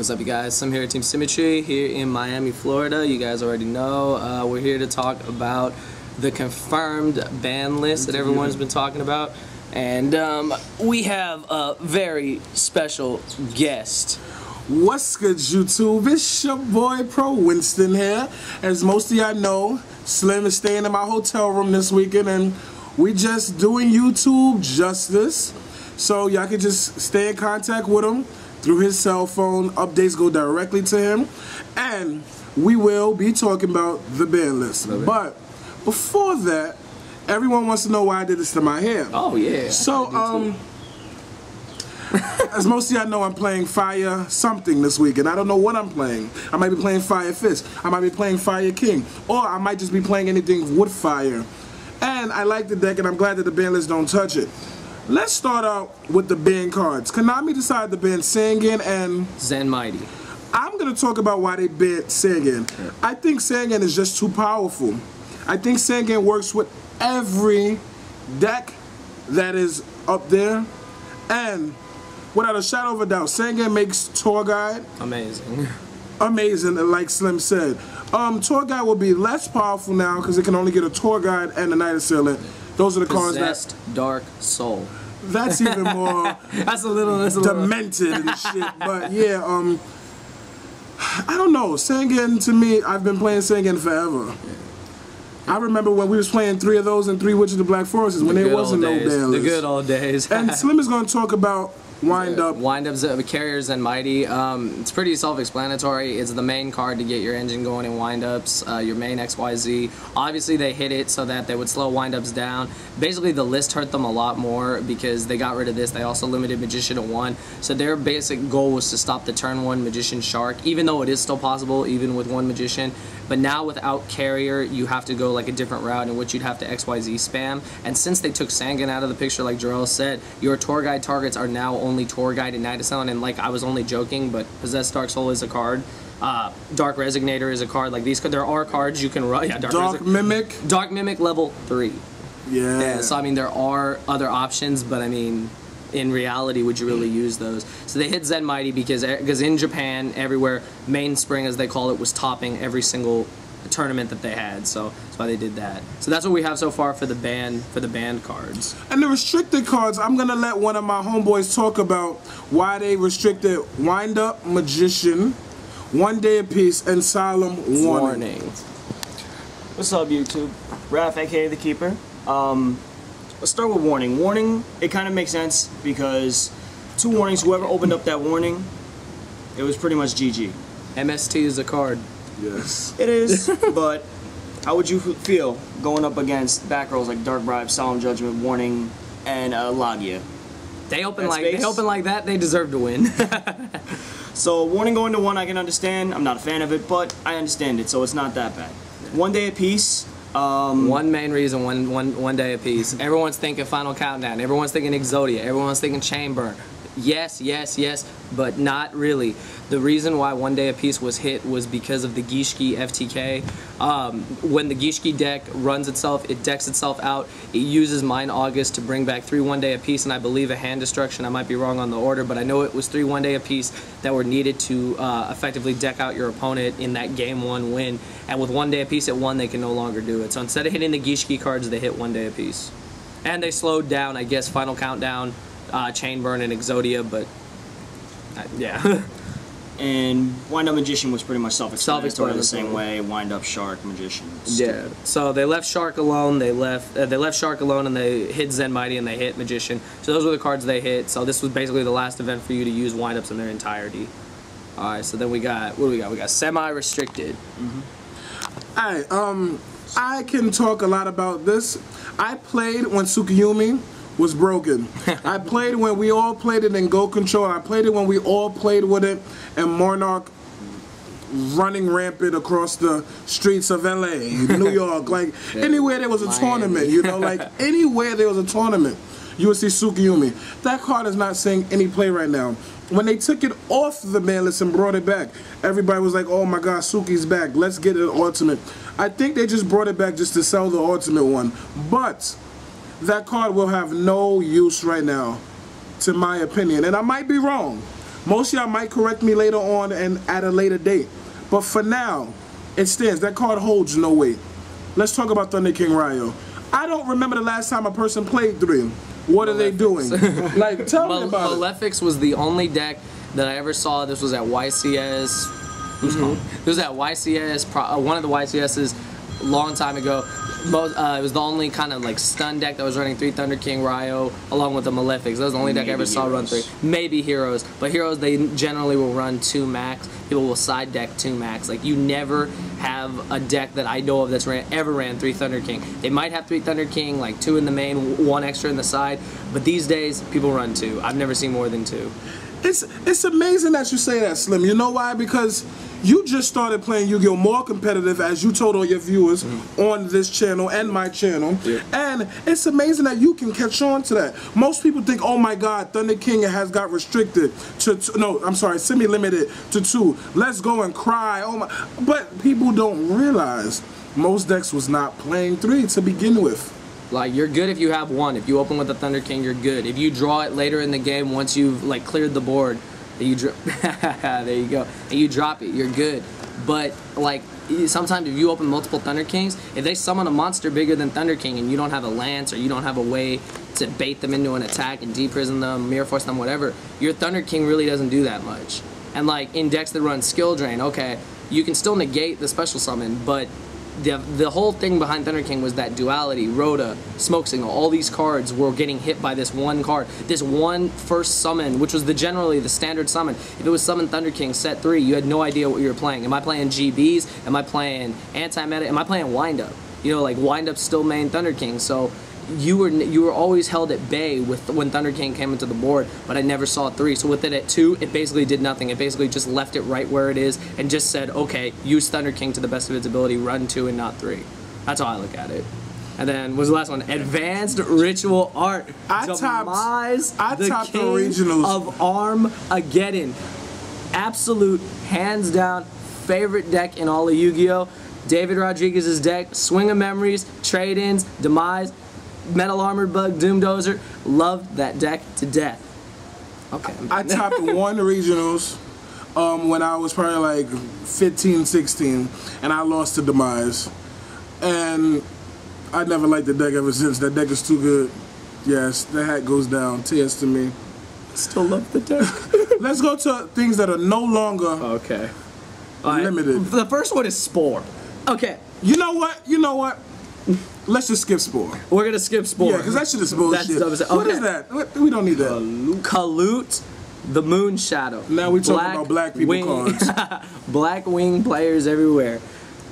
What's up, you guys? I'm here at Team Symmetry here in Miami, Florida. You guys already know we're here to talk about the confirmed ban list that everyone's been talking about. And we have a very special guest. What's good, YouTube? It's your boy Pro Winston here. As most of y'all know, Slim is staying in my hotel room this weekend, and we just doing YouTube justice. So y'all can just stay in contact with him through his cell phone. Updates go directly to him, and we will be talking about the ban list. But before that, everyone wants to know why I did this to my hair. Oh yeah. So as most of y'all know, I'm playing Fire something this weekend. I don't know what I'm playing. I might be playing Fire Fist. I might be playing Fire King. Or I might just be playing anything with fire. And I like the deck, and I'm glad that the ban list don't touch it. Let's start out with the ban cards. Konami decided to ban Sangan and Zen Mighty. I'm going to talk about why they banned Sangan. Yeah. I think Sangan is just too powerful. I think Sangan works with every deck that is up there. And without a shadow of a doubt, Sangan makes Tour Guide amazing. Amazing, like Slim said. Tour Guide will be less powerful now because it can only get a Tour Guide and a Night Assailant. Those are the cards that... Dark Soul. That's even more that's a little demented and shit. But yeah, I don't know. Sangan, to me, I've been playing Sangan forever. Yeah. I remember when we was playing 3 of those and 3 Witches of the Black Forest when there wasn't no ban list. The good old days. And Slim is going to talk about Wind-Up. Wind-Up's Carriers and Mighty. It's pretty self-explanatory. It's the main card to get your engine going in Wind-Ups, your main XYZ. Obviously, they hit it so that they would slow Wind-Ups down. Basically, the list hurt them a lot more because they got rid of this. They also limited Magician to 1. So their basic goal was to stop the turn 1 Magician Shark, even though it is still possible, even with 1 Magician. But now without Carrier, you have to go like a different route in which you'd have to XYZ spam. And since they took Sangan out of the picture, like Jarrell said, your Tour Guide targets are now only Tour Guide and Night Assailant. And like, I was only joking, but Possessed Dark Soul is a card. Dark Resignator is a card. Like these, there are cards you can run. Yeah, Dark Mimic. Dark Mimic level 3. Yeah. So I mean, there are other options, but I mean, in reality, would you really use those? So they hit Zen Mighty because in Japan, everywhere, Mainspring, as they call it, was topping every single tournament that they had. So that's why they did that. So that's what we have so far for the banned cards. And the restricted cards, I'm gonna let one of my homeboys talk about why they restricted Wind-Up, Magician, 1 day apiece, and Solemn Warning. What's up, YouTube? Raph, aka The Keeper. Let's start with Warning. Warning, it kind of makes sense because 2 warnings, whoever opened up that warning, it was pretty much GG. MST is a card. Yes. It is, but how would you feel going up against back rows like Dark Bribe, Solemn Judgment, Warning, and Lagia? They open like that, they deserve to win. So Warning going to 1, I can understand. I'm not a fan of it, but I understand it, so it's not that bad. 1 day apiece. One main reason, one day apiece. Everyone's thinking Final Countdown. Everyone's thinking Exodia. Everyone's thinking Chain Burn. Yes, yes, yes, but not really. The reason why 1 day apiece was hit was because of the Gishki FTK. When the Gishki deck runs itself, it decks itself out. It uses Mind August to bring back 3 1 day apiece, and I believe a hand destruction. I might be wrong on the order, but I know it was 3 1 day apiece that were needed to effectively deck out your opponent in that game 1 win. And with 1 day apiece at 1, they can no longer do it. So instead of hitting the Gishki cards, they hit 1 day apiece. And they slowed down, I guess, Final Countdown, Chain Burn, and Exodia, but yeah. And Wind-Up Magician was pretty much self-explanatory the same way. Wind-Up Shark, Magician. Yeah. So they left Shark alone. They left Shark alone, and they hit Zen Mighty, and they hit Magician. So those were the cards they hit. So this was basically the last event for you to use Wind-Ups in their entirety. All right. So then we got, what do we got? We got semi-restricted. All right. I can talk a lot about this. I played when Tsukuyomi was broken. I played when we all played it in Go Control. I played it when we all played with it and Monarch running rampant across the streets of LA, New York, like anywhere there was a tournament, you know, like anywhere there was a tournament, you would see Tsukuyomi. That card is not seeing any play right now. When they took it off the ban list and brought it back, everybody was like, oh my god, Suki's back, let's get an ultimate. I think they just brought it back just to sell the ultimate one. But that card will have no use right now, to my opinion. And I might be wrong. Most of y'all might correct me later on and at a later date. But for now, it stands. That card holds no weight. Let's talk about Thunder King Ryo. I don't remember the last time a person played 3. What are they doing? Like, tell me about Malefics was the only deck that I ever saw. This was at YCS. This was at YCS, one of the YCS's long time ago. It was the only kind of like stun deck that was running 3 Thunder King Ryo along with the Malefics. That was the only deck I ever saw run 3. Maybe Heroes, but Heroes they generally will run 2 max. People will side deck 2 max. Like you never have a deck that I know of that's ever ran 3 Thunder King. They might have 3 Thunder King, like 2 in the main, 1 extra in the side, but these days people run 2. I've never seen more than 2. It's amazing that you say that, Slim. You know why? Because you just started playing Yu-Gi-Oh! More competitive, as you told all your viewers on this channel and my channel. Yeah. And it's amazing that you can catch on to that. Most people think, oh my God, Thunder King has got restricted to, no, I'm sorry, semi-limited to 2. Let's go and cry. Oh my! But people don't realize most decks was not playing 3 to begin with. Like, you're good if you have 1. If you open with the Thunder King, you're good. If you draw it later in the game, once you've, like, cleared the board, there you go. And you drop it, you're good. But, like, sometimes if you open multiple Thunder Kings, if they summon a monster bigger than Thunder King and you don't have a lance or you don't have a way to bait them into an attack and deprison them, mirror force them, whatever, your Thunder King really doesn't do that much. And, like, in decks that run skill drain, okay, you can still negate the special summon, but the whole thing behind Thunder King was that duality, Rhoda, Smoke Signal, all these cards were getting hit by this one card. This one first summon, which was generally the standard summon. If it was Summon Thunder King set 3, you had no idea what you were playing. Am I playing GBs? Am I playing anti-meta? Am I playing Wind Up? You know, like Wind Up's still main Thunder King, so you were always held at bay when Thunder King came into the board, but I never saw 3. So with it at 2, it basically did nothing. It basically just left it right where it is and just said, okay, use Thunder King to the best of its ability, run 2 and not 3. That's how I look at it. And then, what's the last one? Advanced Ritual Art. I topped the originals of Armageddon. Absolute, hands down, favorite deck in all of Yu-Gi-Oh! David Rodriguez's deck, Swing of Memories, Trade-ins, Demise, Metal Armored Bug, Doom Dozer, loved that deck to death. Okay. I topped 1 regionals when I was probably like 15, 16, and I lost to Demise. And I never liked the deck ever since. That deck is too good. Yes, the hat goes down. Tears to me. Still love the deck. Let's go to things that are no longer limited. The first one is Spore. Okay. You know what? You know what? Let's just skip Spore. We're gonna skip Spore. Yeah, because that shit is bullshit. What is that? We don't need that. Kalut, the Moon Shadow. Now we talking about black people cards. Black wing players everywhere.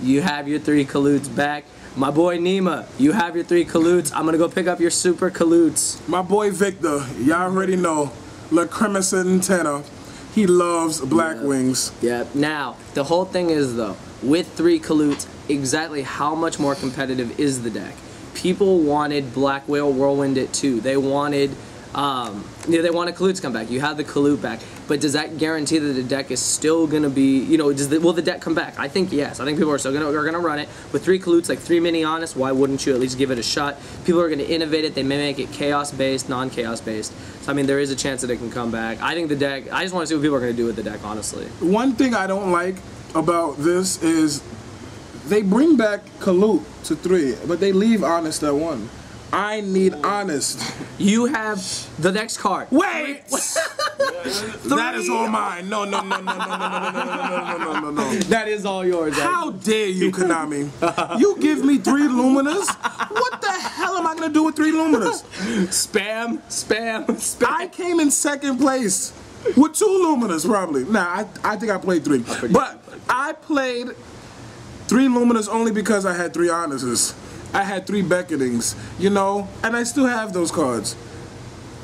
You have your 3 Kaluts back. My boy Nima, you have your 3 Kaluts. I'm gonna go pick up your super Kaluts. My boy Victor, y'all already know. La Crimson Tenor. He loves black wings. Yeah. Now, the whole thing is though, with 3 Kaluts, exactly how much more competitive is the deck? People wanted Black Whale Whirlwind at 2. They wanted they wanted Kalut to come back. You have the Kalut back, but does that guarantee that the deck is still gonna be, you know, will the deck come back? I think yes. I think people are still gonna run it with 3 Kaluts, like 3 mini honest. Why wouldn't you at least give it a shot? People are gonna innovate it. They may make it chaos based, non-chaos based. So I mean, there is a chance that it can come back. I think the deck. I just want to see what people are gonna do with the deck, honestly. One thing I don't like about this is they bring back Kalut to 3, but they leave honest at 1. I need honest. You have the next card. Wait! That is all mine. No. That is all yours. How dare you, Konami? You give me 3 Luminas? What the hell am I gonna do with 3 Luminas? Spam. I came in 2nd place with 2 Luminas, probably. Nah, I think I played 3. But I played 3 Luminas only because I had 3 Honestes. I had 3 Beckonings, you know, and I still have those cards.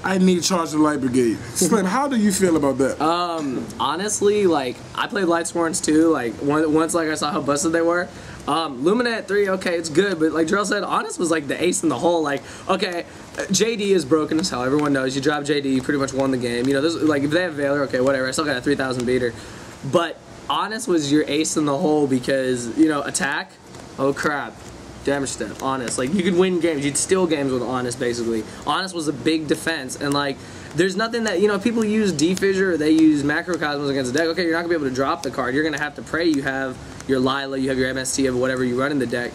I need Charge the Light Brigade. Slim, how do you feel about that? Honestly, like, I played Light Sworns too, like, once like I saw how busted they were. Lumina at 3, okay, it's good, but like Jarrell said, Honest was like the ace in the hole. Like, okay, JD is broken as hell, everyone knows. You drop JD, you pretty much won the game. You know, like, if they have Valor, okay, whatever, I still got a 3,000 beater. But Honest was your ace in the hole because, you know, attack, oh crap. Damage step, Honest. Like, you could win games. You'd steal games with Honest, basically. Honest was a big defense, and, like, there's nothing that, you know, people use defissure or they use macrocosmos against the deck. Okay, you're not gonna be able to drop the card. You're gonna have to pray you have your Lila, you have your MST, you have whatever you run in the deck.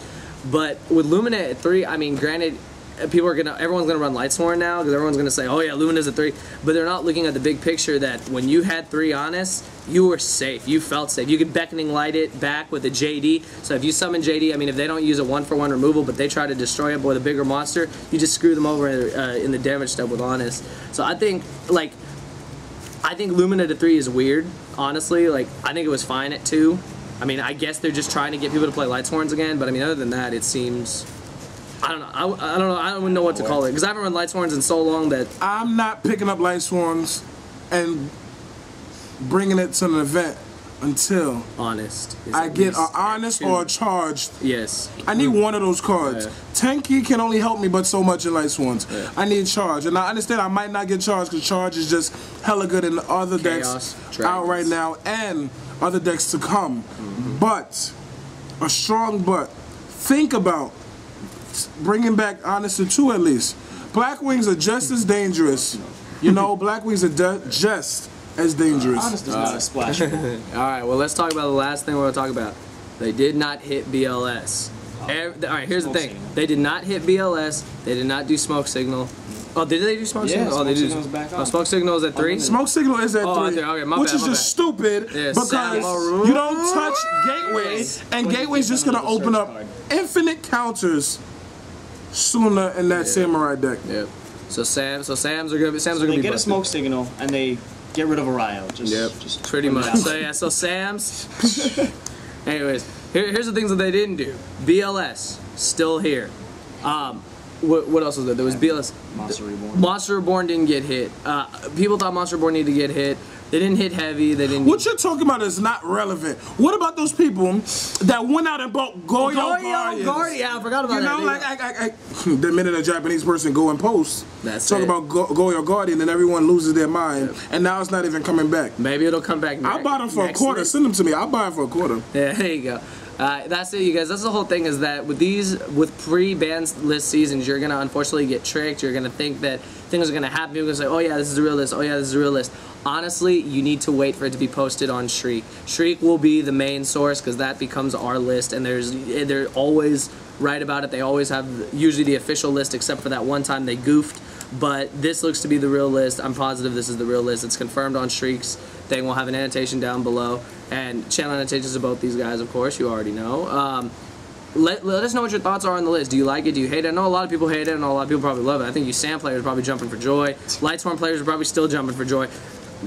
But with Lumina at 3, I mean, granted, everyone's gonna run Lightsworn now because everyone's gonna say, oh yeah, Lumina's at 3, but they're not looking at the big picture that when you had 3 Honest, you were safe. You felt safe. You could Beckoning Light it back with a JD. So if you summon JD, I mean, if they don't use a 1-for-1 removal, but they try to destroy it with a bigger monster, you just screw them over in the damage step with Honest. So I think Lumina to 3 is weird. Honestly, like I think it was fine at 2. I mean, I guess they're just trying to get people to play Lightsworns again. But I mean, other than that, it seems. I don't know. I don't know. I don't even know what to call it because I haven't run Lightsworns in so long that I'm not picking up Lightsworns and bringing it to an event until Honest. I get an Honest or a Charged. Yes. I need one of those cards. Yeah. 10 key can only help me but so much in Lightsworns. Yeah. I need Charge. And I understand I might not get Charged because Charge is just hella good in the other decks out right now and other decks to come. But, a strong but, think about bringing back Honest to 2 at least. Black Wings are just as dangerous. You know, Black Wings are just as dangerous. Honest is not a splash. Alright, well, let's talk about the last thing we're going to talk about. They did not hit BLS. Alright, here's the thing. They did not hit BLS. They did not do Smoke Signal. Oh, did they do Smoke Signal? Oh, they Signal's back on. Oh, Smoke Signal is at 3? Smoke Signal is at 3, okay, my which bad, is just stupid because you don't touch Gateway, and Gateway's just going to open up infinite counters sooner in that Samurai deck. Yep. So Sam's are gonna be They get a Smoke Signal and they get rid of a Ryo. Just pretty much. So yeah, so Sam's. Anyways, here's the things that they didn't do. BLS still here. What else was there? There was BLS. Monster Reborn. Monster Reborn didn't get hit. People thought Monster Reborn needed to get hit. They didn't hit heavy. They didn't. What you're talking about is not relevant. What about those people that went out and bought Goyo Guardians? Yeah, I forgot about that. You know, like the minute a Japanese person go and post, talk about Goyo Guardian, and everyone loses their mind, and now it's not even coming back. Maybe it'll come back. I'll buy them for a quarter. Week. Send them to me. I'll buy them for a quarter. Yeah, there you go. That's it, you guys. That's the whole thing, is that with pre-ban list seasons, you're gonna unfortunately get tricked. You're gonna think that things are gonna happen. People are gonna say, oh yeah, this is a real list. Oh yeah, this is a real list. Honestly, you need to wait for it to be posted on Shriek. Shriek will be the main source because that becomes our list, and they're always right about it. They always have usually the official list, except for that one time they goofed. But this looks to be the real list. I'm positive this is the real list. It's confirmed on Shriek's thing. We'll have an annotation down below, and channel annotations of both these guys, of course. You already know. Let us know what your thoughts are on the list. Do you like it? Do you hate it? I know a lot of people hate it, and a lot of people probably love it. I think you Sam players are probably jumping for joy. Lightsworn players are probably still jumping for joy.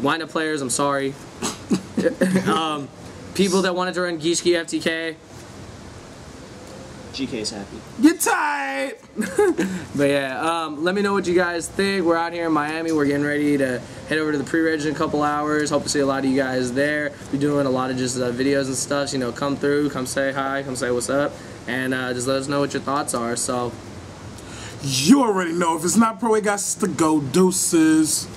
Wind-up players, I'm sorry. People that wanted to run Gishki FTK. GK's happy. Get tight! But yeah, let me know what you guys think. We're out here in Miami. We're getting ready to head over to the pre-reg in a couple hours. Hope to see a lot of you guys there. We're doing a lot of just videos and stuff. You know, come through, come say hi, come say what's up, and just let us know what your thoughts are. So you already know. If it's not pro, it got to go. Deuces.